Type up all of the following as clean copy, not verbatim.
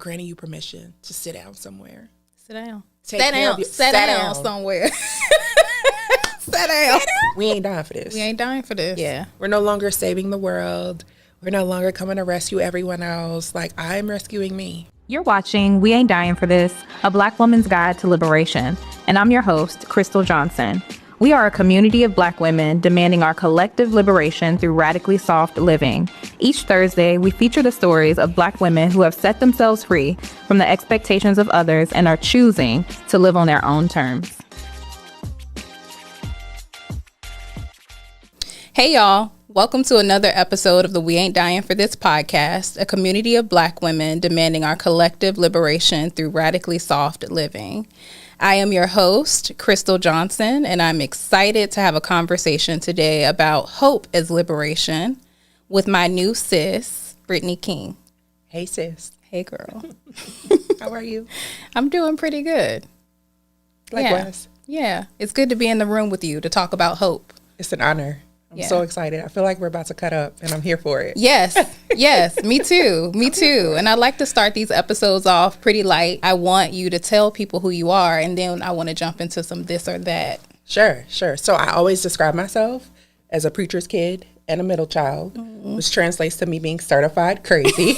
granting you permission to sit down somewhere. Sit down. Sit down somewhere. Sit down. We ain't dying for this. We ain't dying for this. Yeah. We're no longer saving the world. We're no longer coming to rescue everyone else. Like, I'm rescuing me. You're watching We Ain't Dying for This, a Black woman's guide to liberation. And I'm your host, Crystle Johnson. We are a community of Black women demanding our collective liberation through radically soft living. Each Thursday, we feature the stories of Black women who have set themselves free from the expectations of others and are choosing to live on their own terms. Hey, y'all. Welcome to another episode of the We Ain't Dying for This podcast, a community of Black women demanding our collective liberation through radically soft living. I am your host, Crystle Johnson, and I'm excited to have a conversation today about hope as liberation with my new sis, Brittany King. Hey, sis. Hey, girl. How are you? I'm doing pretty good. Likewise. Yeah. It's good to be in the room with you to talk about hope. It's an honor. I'm so excited. I feel like we're about to cut up, and I'm here for it. Yes, me too. Me too. And I like to start these episodes off pretty light. I want you to tell people who you are, and then I want to jump into some this or that. Sure. So I always describe myself as a preacher's kid and a middle child, which translates to me being certified crazy.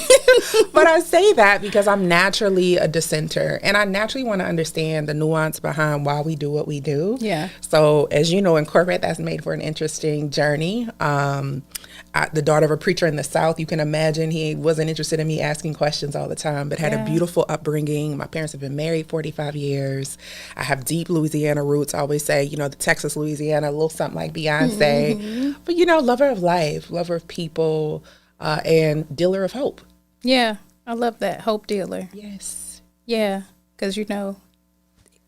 But I say that because I'm naturally a dissenter, and I naturally want to understand the nuance behind why we do what we do. Yeah. So as you know, in corporate, that's made for an interesting journey. The daughter of a preacher in the South, you can imagine he wasn't interested in me asking questions all the time, but had a beautiful upbringing. My parents have been married 45 years. I have deep Louisiana roots. I always say, the Texas, Louisiana, a little something like Beyonce. Mm-hmm. But, lover of life, lover of people, and dealer of hope. Yeah, I love that. Hope dealer. Yes. Yeah, because, it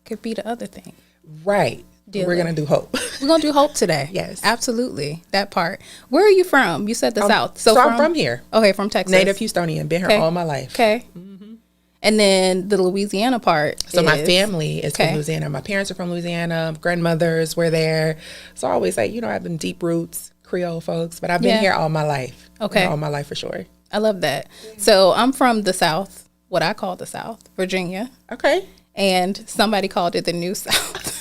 could be the other thing. Right. Dealer. We're going to do hope. We're going to do hope today. Yes. Absolutely. That part. Where are you from? You said the South. So I'm from here. Okay, from Texas. Native Houstonian. Been here all my life. Okay. Mm-hmm. And then the Louisiana part. So my family is from Louisiana. My parents are from Louisiana. Grandmothers were there. So I always say, I have been deep roots, Creole folks, but I've been here all my life. Okay. All my life for sure. I love that. So I'm from the South, what I call the South, Virginia. Okay. And somebody called it the New South.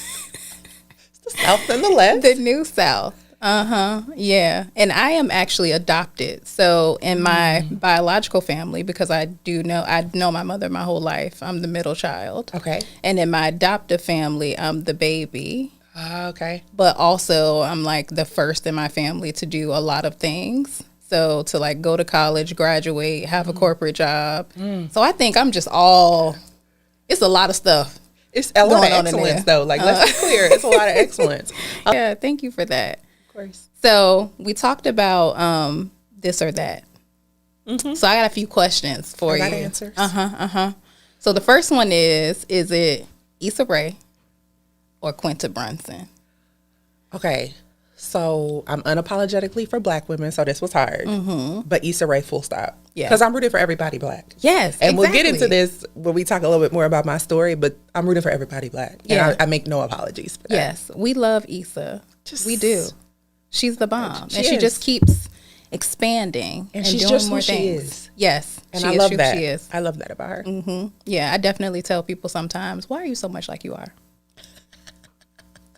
The South and the left. The New South. Yeah. And I am actually adopted. So in my biological family, because I know my mother my whole life, I'm the middle child. Okay. And in my adoptive family, I'm the baby. Okay. But also I'm like the first in my family to do a lot of things. So to go to college, graduate, have a corporate job. So I think I'm just it's a lot of stuff. It's a lot of excellence, though. Let's be clear. It's a lot of excellence. Yeah, thank you for that. Of course. So we talked about this or that. Mm-hmm. So I got a few questions for you. I got answers. So the first one is it Issa Rae or Quinta Brunson? Okay. So I'm unapologetically for Black women, so this was hard. Mm-hmm. But Issa Rae, full stop. Yeah. Because I'm rooting for everybody Black. Yes, and we'll get into this when we talk a little bit more about my story, but I'm rooting for everybody Black. Yeah. And I make no apologies for that. Yes, we love Issa. We do. She's the bomb. She just keeps expanding and she's doing just more things. She is. Yes. And I love that. She is. I love that about her. Mm-hmm. Yeah, I definitely tell people sometimes, why are you so much like you are?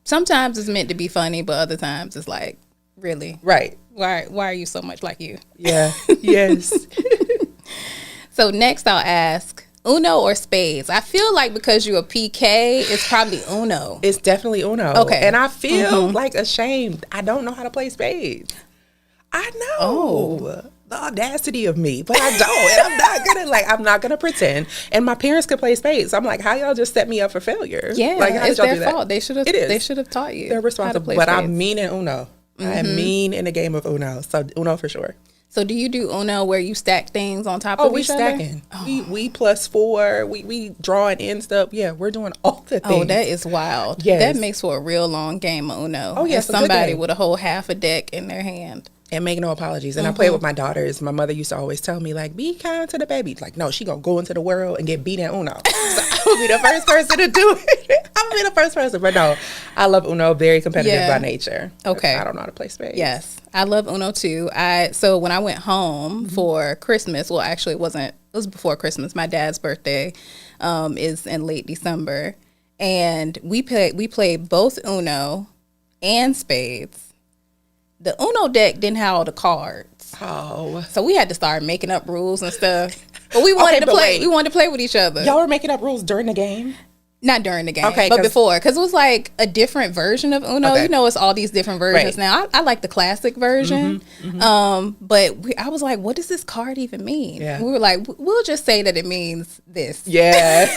Sometimes it's meant to be funny, but other times it's like, really? Right. Why are you so much like you? Yeah. Yes. So next I'll ask, Uno or spades? I feel like because you're a PK, it's probably Uno. It's definitely Uno. Okay. And I feel ashamed. I don't know how to play spades. I know. The audacity of me, but I don't. And I'm not gonna pretend. And my parents could play spades. I'm like, how y'all just set me up for failure? Yeah, how it's their fault. They should have taught you. They're responsible. But I'm mean in Uno. Mm-hmm. I am mean in the game of Uno. So Uno for sure. So do you do Uno where you stack things on top of each other? Stacking. We +4. We drawing in stuff. Yeah, we're doing all the things. Oh, that is wild. Yes. That makes for a real long game of Uno. Oh, yes. Somebody with a whole half a deck in their hand. And make no apologies. And I play with my daughters. My mother used to always tell me, be kind to the baby. No, she gonna go into the world and get beat at Uno. So I will be the first person to do it. I will be the first person. But no, I love Uno. Very competitive by nature. Okay. I don't know how to play spades. Yes. I love Uno too. So when I went home for Christmas, well, actually it was before Christmas. My dad's birthday is in late December. And we played both Uno and spades. The Uno deck didn't have all the cards. Oh. So we had to start making up rules and stuff. But we wanted to play. We wanted to play with each other. Y'all were making up rules during the game? Not during the game, okay, but before. Because it was like a different version of Uno. Okay. You know, it's all these different versions right. now. I like the classic version. But I was like, what does this card even mean? Yeah. We were like, we'll just say that it means this. Yeah.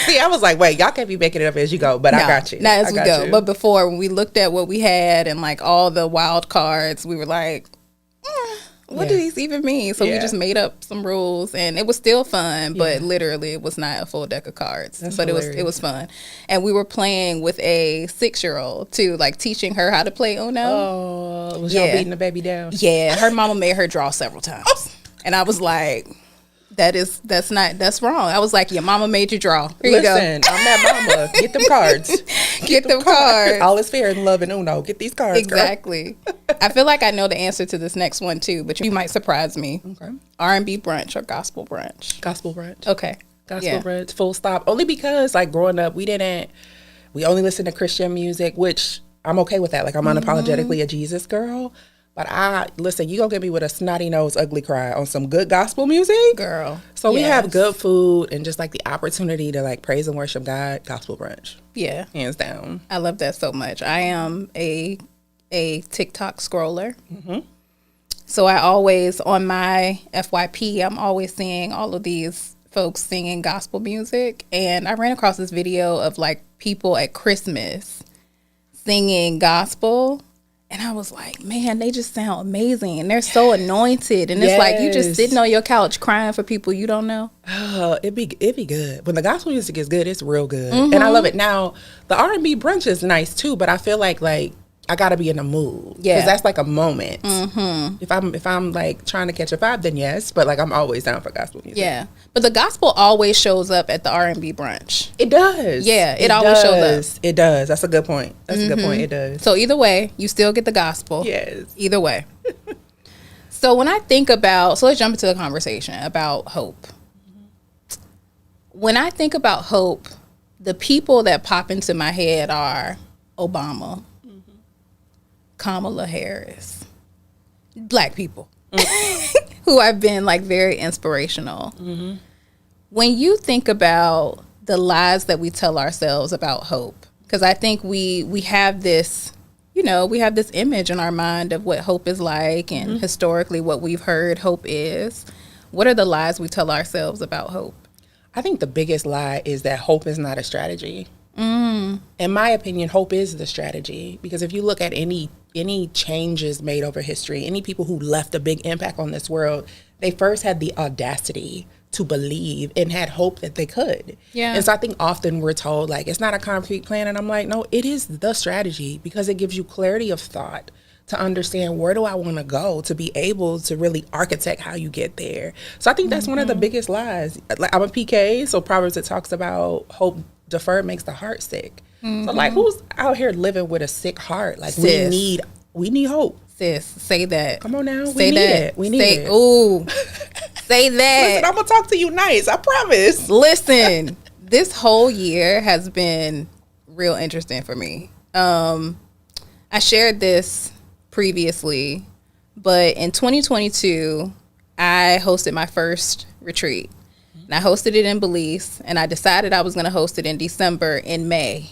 See, I was like, wait, y'all can't be making it up as you go, but I got you. Not as we go. But before, when we looked at what we had and like all the wild cards, we were like, what do these even mean? So we just made up some rules, and it was still fun, but literally it was not a full deck of cards. But it was fun. And we were playing with a 6-year-old too, like teaching her how to play Uno. Oh, was y'all beating the baby down? Yeah, her mama made her draw several times. And I was like, that's wrong. I was like, your mama made you draw. Here you go. Listen, I'm that mama. Get them cards. Get them cards. All is fair in love and Uno. Get these cards. Exactly. I feel like I know the answer to this next one too, but you might surprise me. Okay. R&B brunch or gospel brunch? Gospel brunch. Okay. Gospel brunch. Full stop. Only because like growing up, we only listened to Christian music, which I'm okay with that. Like I'm unapologetically a Jesus girl. But listen, you gonna get me with a snotty nose, ugly cry on some good gospel music, girl. So we have good food and just like the opportunity to like praise and worship God. Gospel brunch, hands down. I love that so much. I am a TikTok scroller, so I always on my FYP, I'm always seeing all of these folks singing gospel music, and I ran across this video of like people at Christmas singing gospel. And I was like, man, they just sound amazing. And they're so anointed. And it's like you just sitting on your couch crying for people you don't know. Oh, it'd be good. When the gospel music is good, it's real good. And I love it. Now, the R&B brunch is nice too, but I feel like I gotta be in a mood. Yeah. Because that's like a moment. If I'm like trying to catch a vibe, then yes. But like I'm always down for gospel music. Yeah. But the gospel always shows up at the R&B brunch. It does. Yeah, it always shows up. It does. That's a good point. A good point. It does. So either way, you still get the gospel. Yes. Either way. So when I think about, let's jump into the conversation about hope. When I think about hope, the people that pop into my head are Obama, Kamala Harris, Black people who have been like very inspirational. When you think about the lies that we tell ourselves about hope, because I think we have this, we have this image in our mind of what hope is like and historically what we've heard hope is. What are the lies we tell ourselves about hope? I think the biggest lie is that hope is not a strategy. In my opinion, hope is the strategy, because if you look at any changes made over history, any people who left a big impact on this world, they first had the audacity to believe and had hope that they could. Yeah. And so I think often we're told like it's not a concrete plan, and I'm like, no, it is the strategy, because it gives you clarity of thought to understand where do I want to go, to be able to really architect how you get there. So I think that's one of the biggest lies. Like I'm a PK, so Proverbs, it talks about hope deferred makes the heart sick. So like who's out here living with a sick heart? Like we need hope. Sis, say that. Come on now. We need it. We need it. Ooh. Say that. Listen, I'm gonna talk to you nice. I promise. Listen, this whole year has been real interesting for me. I shared this previously, but in 2022, I hosted my first retreat. And I hosted it in Belize, and I decided I was going to host it in December in May.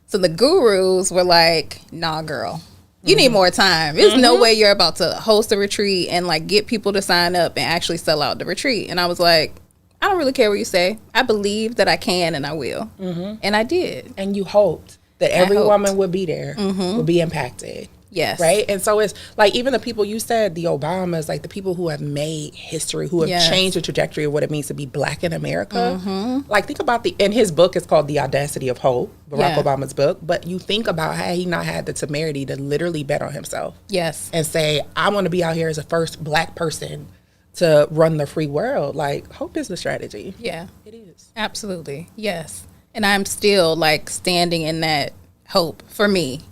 So the gurus were like, nah, girl, you need more time. There's no way you're about to host a retreat and like get people to sign up and actually sell out the retreat. And I was like, I don't really care what you say. I believe that I can and I will. And I did. And you hoped that every woman would be there, would be impacted. Yes. Right? And so it's like even the people you said, the Obamas, like the people who have made history, who have changed the trajectory of what it means to be Black in America. Like think about in his book, it's called The Audacity of Hope, Barack Obama's book. But you think about how he not had the temerity to literally bet on himself. Yes. And say, I want to be out here as the first Black person to run the free world. Like hope is the strategy. Yeah. It is. Absolutely. Yes. And I'm still like standing in that hope for me.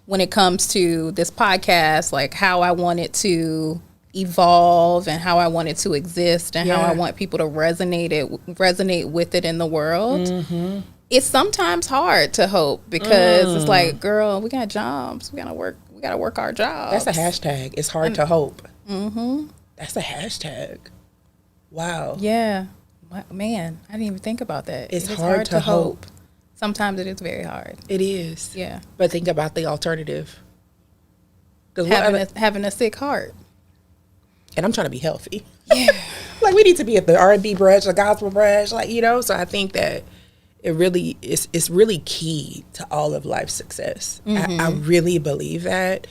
When it comes to this podcast, like how I want it to evolve and how I want it to exist and how I want people to resonate with it in the world. It's sometimes hard to hope because it's like, girl, we got jobs, we gotta work our jobs. That's a hashtag. It's hard to hope. That's a hashtag. Wow. Yeah. Man, I didn't even think about that. It's hard to hope. Sometimes it is very hard. It is. Yeah. But think about the alternative. Having a sick heart. And I'm trying to be healthy. Yeah. Like, we need to be at the R&B brunch, the gospel brunch, like, you know. So I think that it's really key to all of life's success. I really believe that.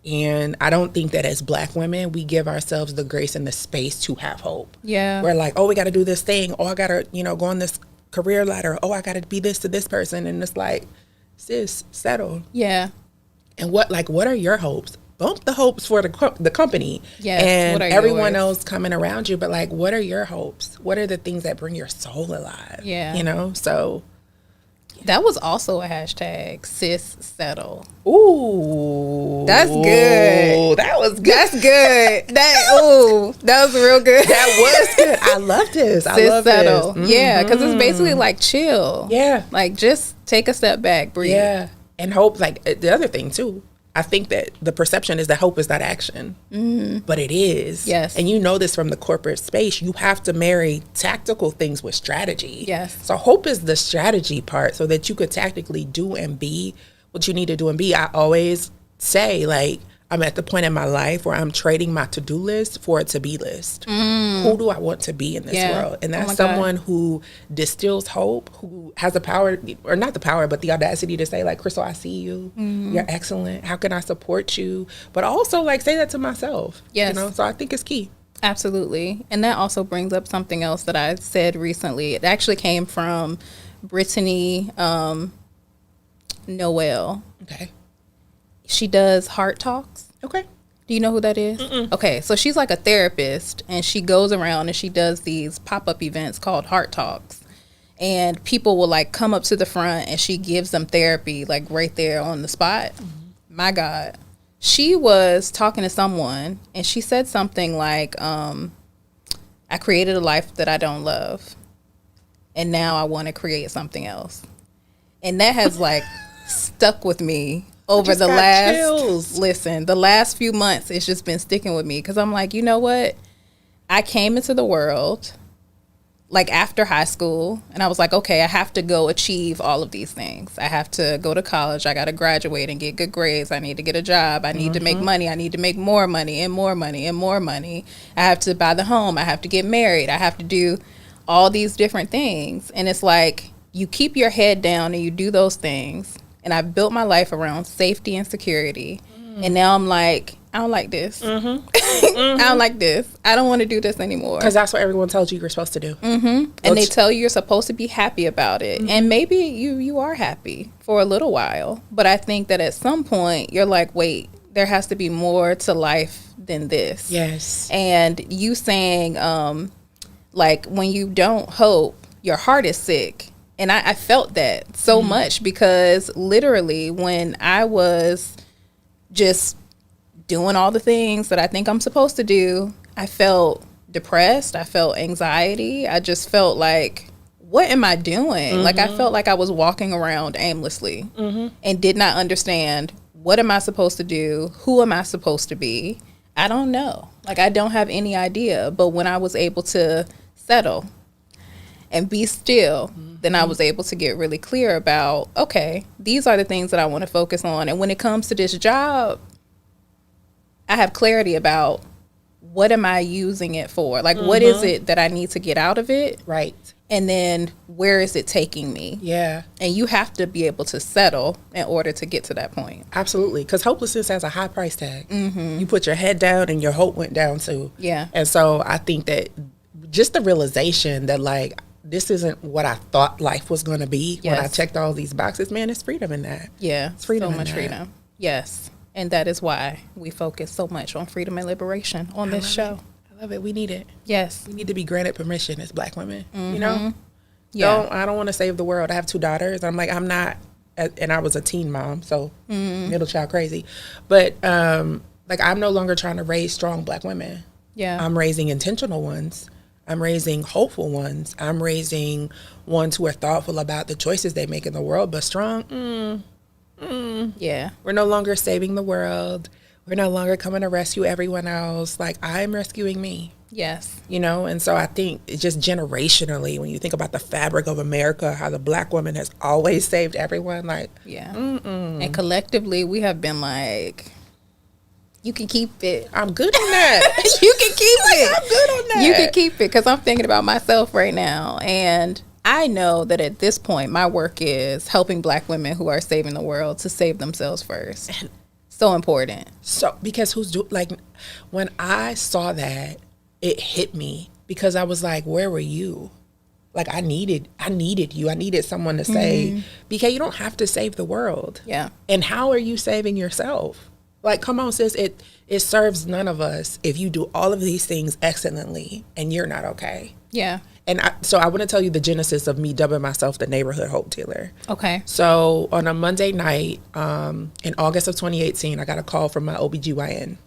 And I don't think that as Black women, we give ourselves the grace and the space to have hope. Yeah. We're like, oh, we got to do this thing. Oh, I got to, go on this career ladder. Oh, I got to be this to this person. And it's like, sis, settle. Yeah. And what are your hopes? Bump the hopes for the company and everyone else coming around you. But like, what are your hopes? What are the things that bring your soul alive? Yeah. So. That was also a hashtag, sis settle. Ooh. That's good. That was good. That's good. That was real good. That was good. I love this. I love settle. This. Yeah, because it's basically like chill. Yeah. Like just take a step back, breathe. Yeah. And hope, like the other thing too, I think that the perception is that hope is not action, but it is. Yes. And you know this from the corporate space. You have to marry tactical things with strategy. Yes. So hope is the strategy part so that you could tactically do and be what you need to do and be. I always say, like, I'm at the point in my life where I'm trading my to-do list for a to-be list. Who do I want to be in this world? And that's someone who distills hope, who has the power, or not the power, but the audacity to say, like, Crystle, I see you. You're excellent. How can I support you? But also, like, say that to myself. Yes. So I think it's key. Absolutely. And that also brings up something else that I said recently. It actually came from Brittany Noel. Okay. She does Heart Talks. Okay. Do you know who that is? Okay, so she's like a therapist, and she goes around and she does these pop-up events called Heart Talks. And people will like come up to the front and she gives them therapy like right there on the spot. My God. She was talking to someone and she said something like, I created a life that I don't love. And now I want to create something else. And that has like stuck with me over the last few months. It's just been sticking with me because I'm like, you know what? I came into the world like after high school and I was like, okay, I have to go achieve all of these things. I have to go to college. I got to graduate and get good grades. I need to get a job. I need to make money. I need to make more money and more money and more money. I have to buy the home. I have to get married. I have to do all these different things. And it's like you keep your head down and you do those things. And I built my life around safety and security. And now I'm like, I don't like this. I don't like this. I don't want to do this anymore. Because that's what everyone tells you you're supposed to do. And they tell you you're supposed to be happy about it. And maybe you are happy for a little while. But I think that at some point, you're like, wait, there has to be more to life than this. Yes. And you saying, like, when you don't hope, your heart is sick. And I felt that so much because literally when I was just doing all the things that I think I'm supposed to do, I felt depressed. I felt anxiety. I just felt like, what am I doing? Like I felt like I was walking around aimlessly and did not understand, what am I supposed to do? Who am I supposed to be? I don't know. Like I don't have any idea. But when I was able to settle and be still, then I was able to get really clear about, okay, these are the things that I want to focus on. And when it comes to this job, I have clarity about what am I using it for? Like, what is it that I need to get out of it? Right. And then where is it taking me? Yeah. And you have to be able to settle in order to get to that point. Absolutely. Because hopelessness has a high price tag. You put your head down and your hope went down too. Yeah. And so I think that just the realization that, like, this isn't what I thought life was going to be when I checked all these boxes, man, it's freedom in that. Yeah. It's freedom so much freedom. Yes. And that is why we focus so much on freedom and liberation on this show. I love it. We need it. Yes. We need to be granted permission as Black women, you know? Yeah. I don't want to save the world. I have 2 daughters. I'm like, I'm not, and I was a teen mom, so middle child crazy. But, like, I'm no longer trying to raise strong Black women. Yeah. I'm raising intentional ones. I'm raising hopeful ones. I'm raising ones who are thoughtful about the choices they make in the world, but strong. Yeah. We're no longer saving the world. We're no longer coming to rescue everyone else. Like, I'm rescuing me. Yes. You know, and so I think it's just generationally, when you think about the fabric of America, how the Black woman has always saved everyone, like, Yeah. And collectively, we have been like, you can keep it. I'm good on that. You can keep it. I'm good on that. You can keep it, because I'm thinking about myself right now. And I know that at this point, my work is helping Black women who are saving the world to save themselves first. So important. So, because when I saw that, it hit me, because I was like, where were you? Like, I needed you. I needed someone to say, BK, you don't have to save the world. Yeah. And how are you saving yourself? Like, come on, sis, it serves none of us if you do all of these things excellently and you're not okay. Yeah. And so I want to tell you the genesis of me dubbing myself the neighborhood hope dealer. Okay. So on a Monday night, in August of 2018, I got a call from my OBGYN.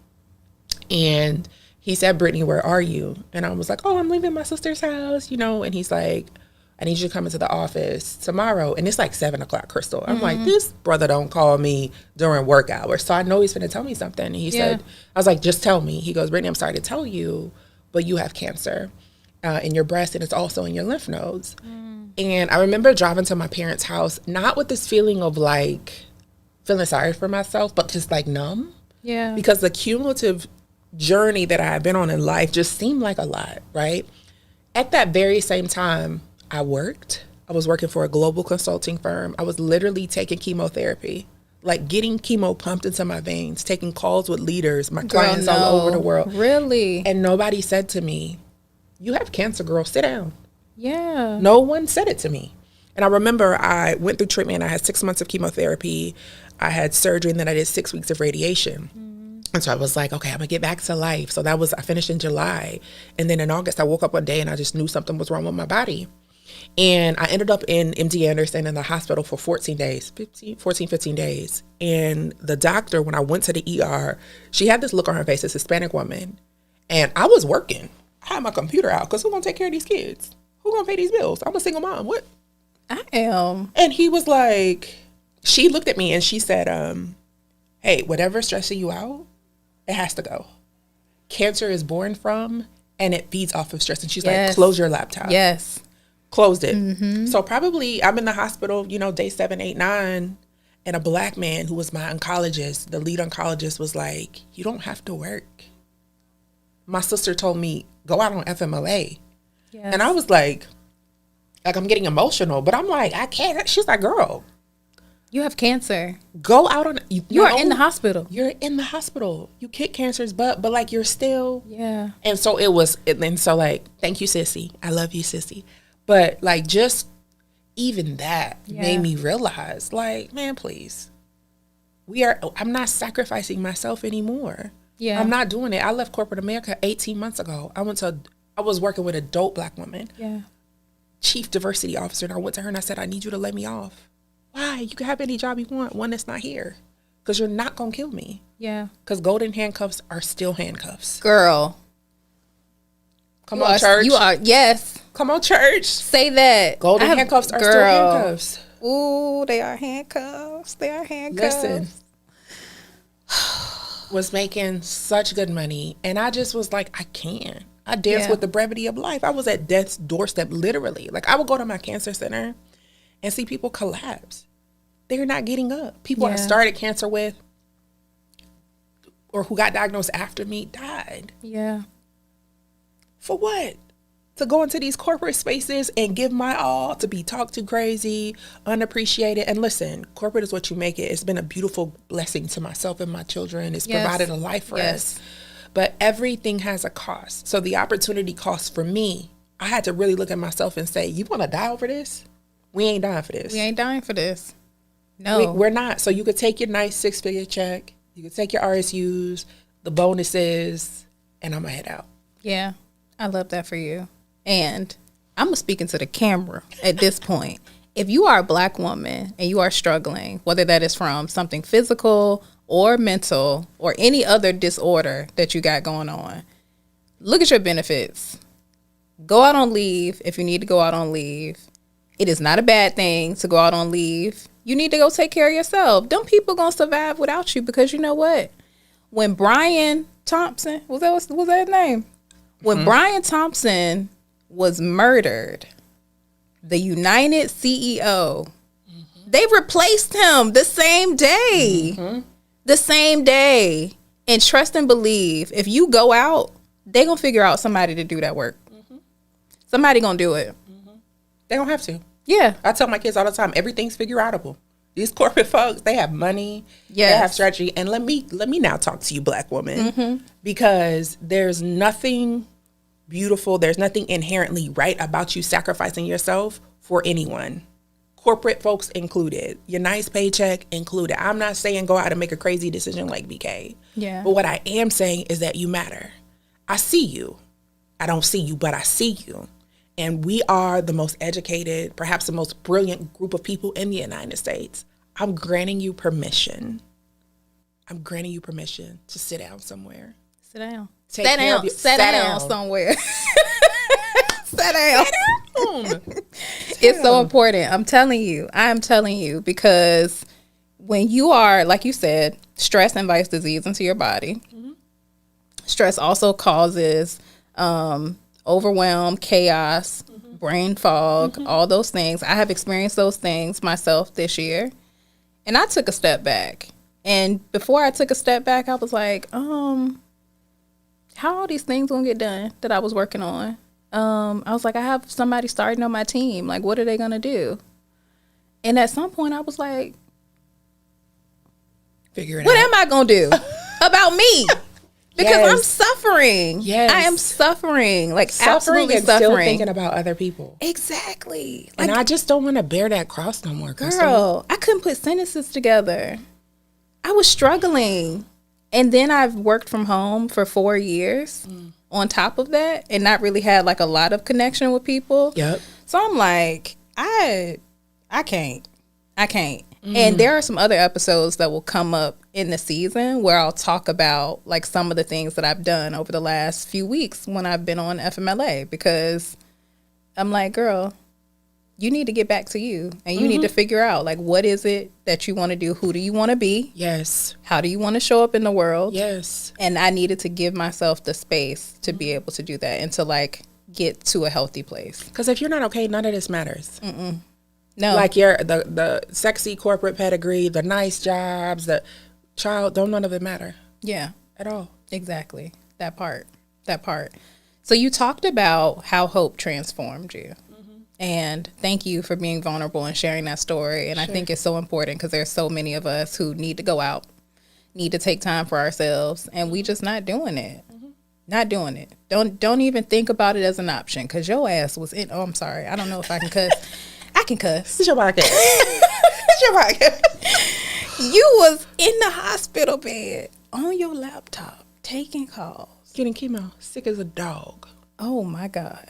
And he said, Brittany, where are you? And I was like, oh, I'm leaving my sister's house, you know. And he's like, I need you to come into the office tomorrow. And it's like 7 o'clock, Crystle. I'm like, this brother don't call me during work hours. So I know he's going to tell me something. And he said, I was like, just tell me. He goes, Brittany, I'm sorry to tell you, but you have cancer in your breast, and it's also in your lymph nodes. And I remember driving to my parents' house, not with this feeling of like feeling sorry for myself, but just like numb. Yeah. Because the cumulative journey that I had been on in life just seemed like a lot, right? At that very same time, I was working for a global consulting firm. I was literally taking chemotherapy, like getting chemo pumped into my veins, taking calls with leaders, my clients all over the world. Really? And nobody said to me, you have cancer, girl, sit down. Yeah. No one said it to me. And I remember I went through treatment. I had 6 months of chemotherapy. I had surgery, and then I did 6 weeks of radiation. And so I was like, okay, I'm gonna get back to life. So I finished in July. And then in August, I woke up one day and I just knew something was wrong with my body. And I ended up in MD Anderson in the hospital for 15 days. And the doctor, when I went to the ER, she had this look on her face, this Hispanic woman. And I was working. I had my computer out, because who's gonna take care of these kids? Who's gonna pay these bills? I'm a single mom. What? I am. And he was like, she looked at me and she said, hey, whatever's stressing you out, it has to go. Cancer is born from, and it feeds off of stress. And she's like, close your laptop. Yes. Closed it. So probably I'm in the hospital, day 7, 8, 9, and a Black man who was my oncologist, the lead oncologist, was like, you don't have to work. My sister told me, go out on FMLA. Yes. And I was like I'm getting emotional, but I'm like, I can't. She's like, girl, you have cancer. Go out on. You are in the hospital. You're in the hospital. You kick cancer's butt, but like you're still. Yeah. And so it was, and so like, thank you, sissy. I love you, sissy. But like, just even that made me realize, like, man, please, I'm not sacrificing myself anymore. Yeah. I'm not doing it. I left corporate America 18 months ago. I was working with a dope Black woman. Yeah. Chief diversity officer. And I went to her and I said, I need you to lay me off. Why? You can have any job you want, one that's not here. Because you're not going to kill me. Yeah. Because golden handcuffs are still handcuffs. Girl. Come on, church. You are, yes. Come on, church. Say that. Golden handcuffs are still handcuffs. Ooh, they are handcuffs. They are handcuffs. Listen. Was making such good money. And I just was like, I can't. I danced with the brevity of life. I was at death's doorstep, literally. Like, I would go to my cancer center and see people collapse. They're not getting up. People I started cancer with or who got diagnosed after me died. Yeah. For what? To go into these corporate spaces and give my all, to be talked to crazy, unappreciated. And listen, corporate is what you make it. It's been a beautiful blessing to myself and my children. It's provided a life for us. But everything has a cost. So the opportunity cost for me, I had to really look at myself and say, you want to die over this? We ain't dying for this. We ain't dying for this. No. We're not. So you could take your nice 6-figure check. You could take your RSUs, the bonuses, and I'm going to head out. Yeah. I love that for you. And I'm speaking to the camera at this point. If you are a Black woman and you are struggling, whether that is from something physical or mental or any other disorder that you got going on, look at your benefits. Go out on leave if you need to go out on leave. It is not a bad thing to go out on leave. You need to go take care of yourself. Them people gonna survive without you, because you know what? When Brian Thompson, was that his name? When Brian Thompson was murdered, the United CEO, they replaced him the same day. The same day. And trust and believe, if you go out, they gonna figure out somebody to do that work. Somebody gonna do it. They don't have to. Yeah. I tell my kids all the time, everything's figure outable. These corporate folks, they have money, they have strategy. And let me now talk to you, Black woman, because there's nothing beautiful, there's nothing inherently right about you sacrificing yourself for anyone. Corporate folks included, your nice paycheck included. I'm not saying go out and make a crazy decision like BK. Yeah. But what I am saying is that you matter. I see you. I don't see you, but I see you. And we are the most educated, perhaps the most brilliant group of people in the United States. I'm granting you permission. I'm granting you permission to sit down somewhere. Sit down. Sit down somewhere. Sit down. It's so important. I'm telling you, because when you are, like you said, stress invites disease into your body. Stress also causes overwhelm, chaos, brain fog, all those things. I have experienced those things myself this year. And I took a step back. And before I took a step back, I was like, how are these things going to get done that I was working on? I was like, I have somebody starting on my team. Like, what are they going to do? And at some point, I was like, figure it out. What am I going to do about me? Because I'm suffering. Yes. I am suffering. Like, absolutely and suffering. Still thinking about other people. Exactly. And I just don't want to bear that cross no more, Crystle. Girl, I couldn't put sentences together. I was struggling. And then I've worked from home for 4 years on top of that, and not really had like a lot of connection with people. Yep. So I'm like, I can't. And there are some other episodes that will come up in the season where I'll talk about like some of the things that I've done over the last few weeks when I've been on FMLA, because I'm like, girl, you need to get back to you, and you need to figure out like, what is it that you want to do? Who do you want to be? Yes. How do you want to show up in the world? Yes. And I needed to give myself the space to be able to do that and to like get to a healthy place. Because if you're not okay, none of this matters. No. Like the sexy corporate pedigree, the nice jobs, the child, none of it matter. Yeah. At all. Exactly. That part. So you talked about how hope transformed you. And thank you for being vulnerable and sharing that story. And I think it's so important, because there's so many of us who need to go out, need to take time for ourselves, and we just not doing it. Not doing it. Don't even think about it as an option, because your ass was in. Oh, I'm sorry. I don't know if I can cuss. I can cuss. It's your podcast. It's your podcast. You was in the hospital bed on your laptop taking calls, Getting chemo, sick as a dog. Oh my God.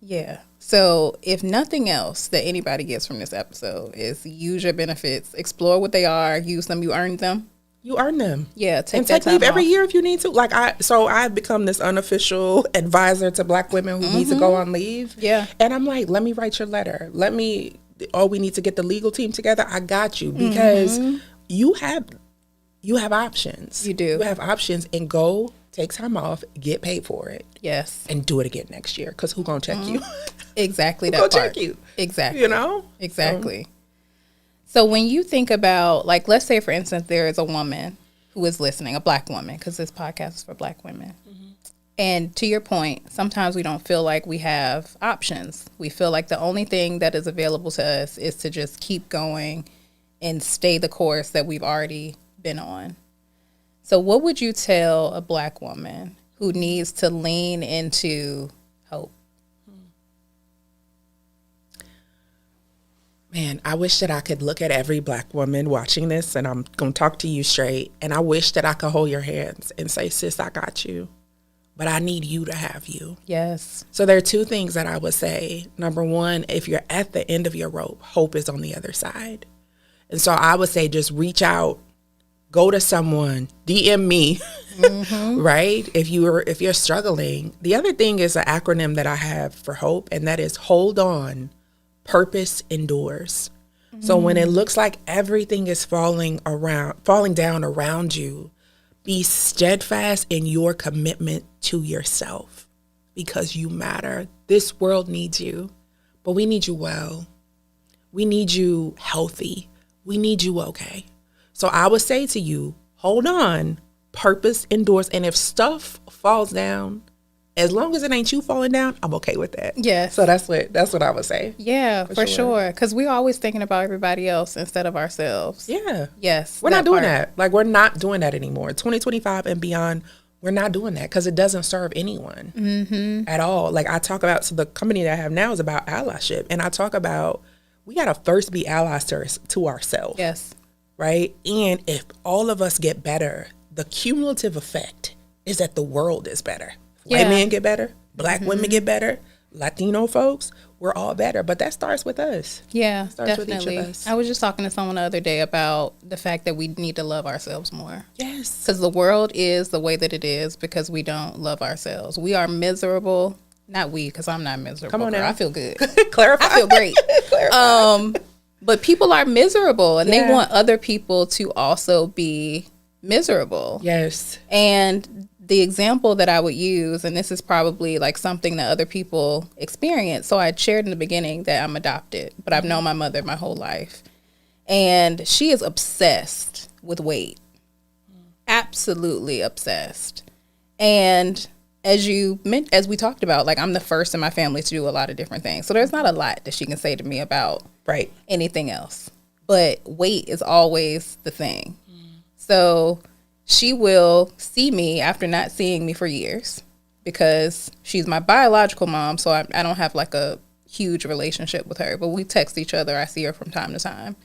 Yeah. So if nothing else that anybody gets from this episode is use your benefits, explore what they are, use them, you earned them. You earn them. Yeah, and take leave every year if you need to. Like I've become this unofficial advisor to Black women who need to go on leave. Yeah. And I'm like, let me write your letter. We need to get the legal team together. I got you, because you have options. You do. You have options, and go take time off, get paid for it. Yes. And do it again next year, because who gonna check you? Exactly. Who That gonna part. check you? Exactly. You know? Exactly. So when you think about, like, let's say, for instance, there is a woman who is listening, a Black woman, because this podcast is for Black women. And to your point, sometimes we don't feel like we have options. We feel like the only thing that is available to us is to just keep going and stay the course that we've already been on. So what would you tell a Black woman who needs to lean into hope? Man, I wish that I could look at every Black woman watching this, and I'm going to talk to you straight, and I wish that I could hold your hands and say, sis, I got you, but I need you to have you. Yes. So there are two things that I would say. Number one, if you're at the end of your rope, hope is on the other side. And so I would say just reach out go to someone, DM me, right? If you're struggling. The other thing is an acronym that I have for hope, and that is hold on, purpose endures. So when it looks like everything is falling down around you, be steadfast in your commitment to yourself, because you matter. This world needs you, but we need you well. We need you healthy. We need you okay. So I would say to you, hold on, purpose endures. And if stuff falls down, as long as it ain't you falling down, I'm okay with that. Yes. So that's what I would say. Yeah, for sure. Because we're always thinking about everybody else instead of ourselves. Yeah. Yes. We're not doing that. Like, we're not doing that anymore. 2025 and beyond, we're not doing that because it doesn't serve anyone at all. Like, I talk about, so the company that I have now is about allyship. And I talk about, we got to first be allies to ourselves. Yes. Right? And if all of us get better, the cumulative effect is that the world is better. White men get better, Black women get better, Latino folks, we're all better. But that starts with us. Yeah, starts definitely. with each of us. I was just talking to someone the other day about the fact that we need to love ourselves more. Yes. Because the world is the way that it is because we don't love ourselves. We are miserable. Not we, because I'm not miserable. Come on now. I feel good. Clarify. I feel great. But people are miserable, and they want other people to also be miserable. Yes. And the example that I would use, and this is probably like something that other people experience. So I shared in the beginning that I'm adopted, but I've known my mother my whole life. And she is obsessed with weight. Absolutely obsessed. And as we talked about, like, I'm the first in my family to do a lot of different things. So there's not a lot that she can say to me about anything else. But weight is always the thing. So she will see me after not seeing me for years because she's my biological mom. So I don't have like a huge relationship with her, but we text each other. I see her from time to time.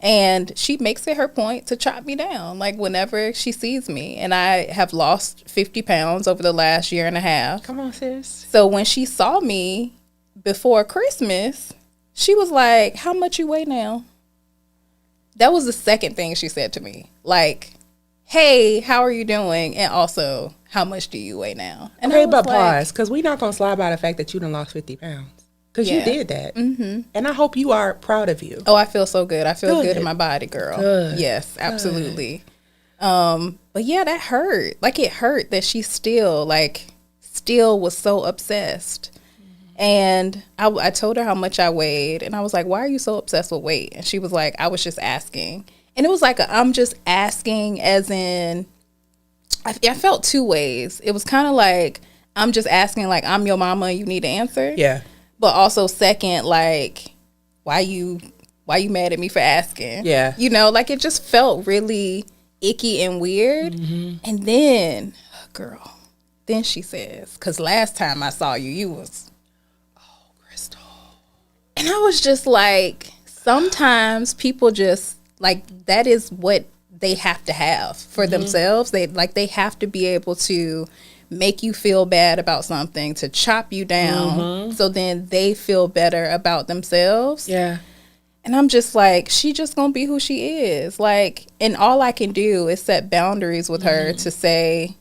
And she makes it her point to chop me down, like, whenever she sees me. And I have lost 50 pounds over the last year and a half. Come on, sis. So when she saw me before Christmas, she was like, how much you weigh now? That was the second thing she said to me. Like, hey, how are you doing? And also, how much do you weigh now? And okay, but pause, because we're not going to slide by the fact that you done lost 50 pounds. Because you did that. Mm-hmm. And I hope you are proud of you. Oh, I feel so good. I feel good in my body, girl. Good. Yes, absolutely. Good. But yeah, that hurt. Like, it hurt that she still was so obsessed. Mm-hmm. And I told her how much I weighed. And I was like, why are you so obsessed with weight? And she was like, I was just asking. And it was like, I'm just asking as in, I felt two ways. It was kind of like, I'm just asking, like, I'm your mama and you need to answer. Yeah. But also second, like, why you mad at me for asking? Yeah. You know, like, it just felt really icky and weird. Mm-hmm. And then, girl, then she says, because last time I saw you, you was, Crystle. And I was just like, sometimes people just, like, that is what they have to have for themselves. They have to be able to make you feel bad about something, to chop you down, so then they feel better about themselves. Yeah. And I'm just like, she just gonna be who she is. Like, and all I can do is set boundaries with her to say,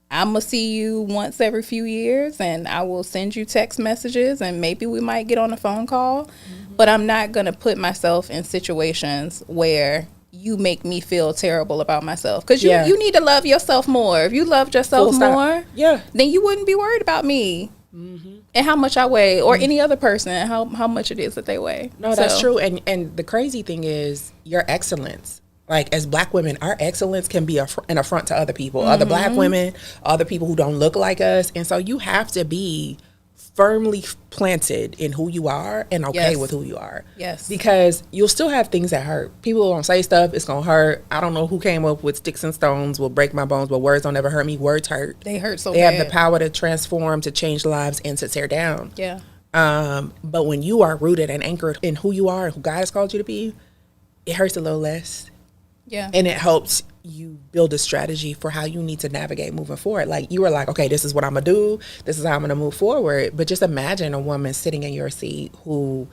I'm gonna see you once every few years and I will send you text messages and maybe we might get on a phone call, but I'm not gonna put myself in situations where you make me feel terrible about myself. Because you need to love yourself more. If you loved yourself more, then you wouldn't be worried about me and how much I weigh, or any other person, how much it is that they weigh. No, that's true. And the crazy thing is your excellence. Like, as Black women, our excellence can be an affront to other people, other Black women, other people who don't look like us. And so you have to be firmly planted in who you are and okay with who you are. Yes. Because you'll still have things that hurt. People gonna say stuff, it's gonna hurt. I don't know who came up with sticks and stones will break my bones, but words don't ever hurt me. Words hurt. They hurt so bad. They have the power to transform, to change lives, and to tear down. Yeah. But when you are rooted and anchored in who you are and who God has called you to be, it hurts a little less. Yeah. And it helps you build a strategy for how you need to navigate moving forward. Like, you were like, okay, this is what I'm going to do. This is how I'm going to move forward. But just imagine a woman sitting in your seat who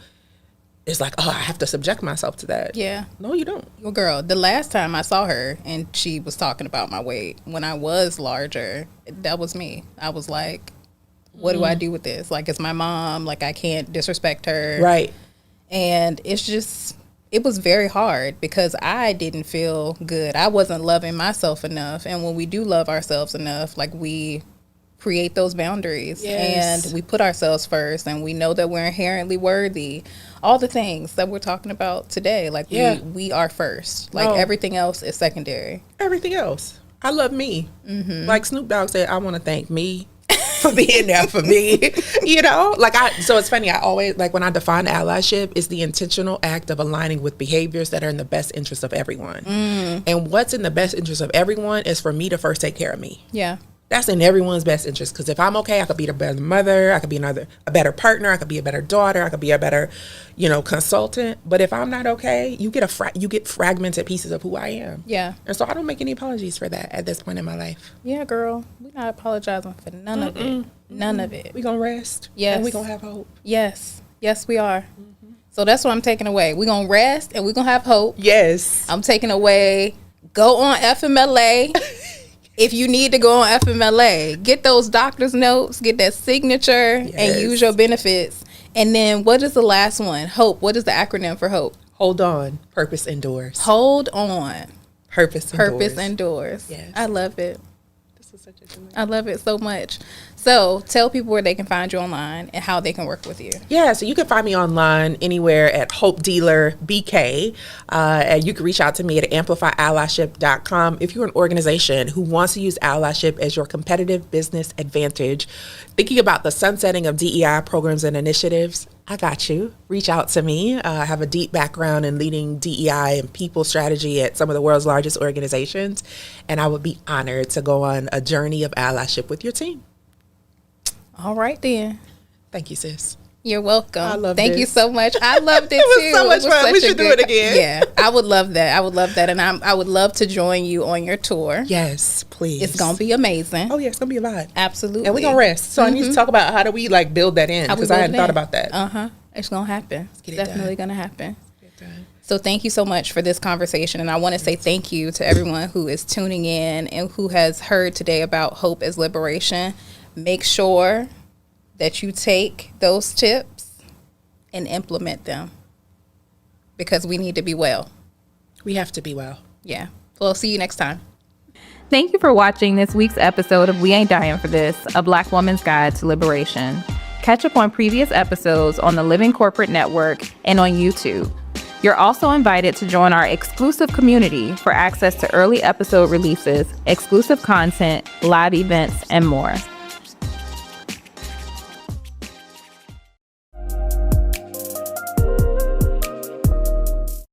it's like, oh, I have to subject myself to that. Yeah. No, you don't. Well, girl, the last time I saw her and she was talking about my weight when I was larger, that was me. I was like, what do I do with this? Like, it's my mom. Like, I can't disrespect her. Right. And it's just, it was very hard because I didn't feel good. I wasn't loving myself enough. And when we do love ourselves enough, like, we create those boundaries. Yes. And we put ourselves first, and we know that we're inherently worthy. All the things that we're talking about today, like, we are first. Like, everything else is secondary. Everything else. I love me. Like Snoop Dogg said, I want to thank me for being there for me. You know, like, so it's funny. I always, like, when I define allyship, it's the intentional act of aligning with behaviors that are in the best interest of everyone. And what's in the best interest of everyone is for me to first take care of me. Yeah. That's in everyone's best interest, because if I'm okay, I could be a better mother, I could be a better partner, I could be a better daughter, I could be a better, consultant. But if I'm not okay, you get fragmented pieces of who I am. Yeah. And so I don't make any apologies for that at this point in my life. Yeah, girl. We're not apologizing for none of it. None of it. We're going to rest. Yes. And we're going to have hope. Yes. Yes, we are. So that's what I'm taking away. We're going to rest and we're going to have hope. Yes. I'm taking away, go on FMLA. If you need to go on FMLA, get those doctor's notes, get that signature, and use your benefits. And then what is the last one? Hope. What is the acronym for hope? Hold on. Purpose endures. Hold on. Purpose endures. Purpose endures. Yes. I love it. This is such a good one. I love it so much. So tell people where they can find you online and how they can work with you. Yeah, so you can find me online anywhere at Hope Dealer BK. And you can reach out to me at amplifyallyship.com. If you're an organization who wants to use allyship as your competitive business advantage, thinking about the sunsetting of DEI programs and initiatives, I got you. Reach out to me. I have a deep background in leading DEI and people strategy at some of the world's largest organizations, and I would be honored to go on a journey of allyship with your team. All right, then. Thank you, sis. You're welcome. I love Thank this. you so much. I loved it, It was too. so much fun. We should do it again. Yeah, I would love that. I would love that. And I would love to join you on your tour. Yes, please. It's going to be amazing. Oh, yeah, it's going to be a vibe. Absolutely. And we're going to rest. So I need to talk about how do we, like, build that in, because I hadn't thought about that. It's going to happen. Get it Definitely done. going to happen. Get it done. So thank you so much for this conversation. And I want to say thank you to everyone who is tuning in and who has heard today about hope as liberation. Make sure that you take those tips and implement them, because we need to be well. We have to be well. Yeah. Well, see you next time. Thank you for watching this week's episode of We Ain't Dying for This, a Black woman's guide to liberation. Catch up on previous episodes on the Living Corporate Network and on YouTube. You're also invited to join our exclusive community for access to early episode releases, exclusive content, live events, and more.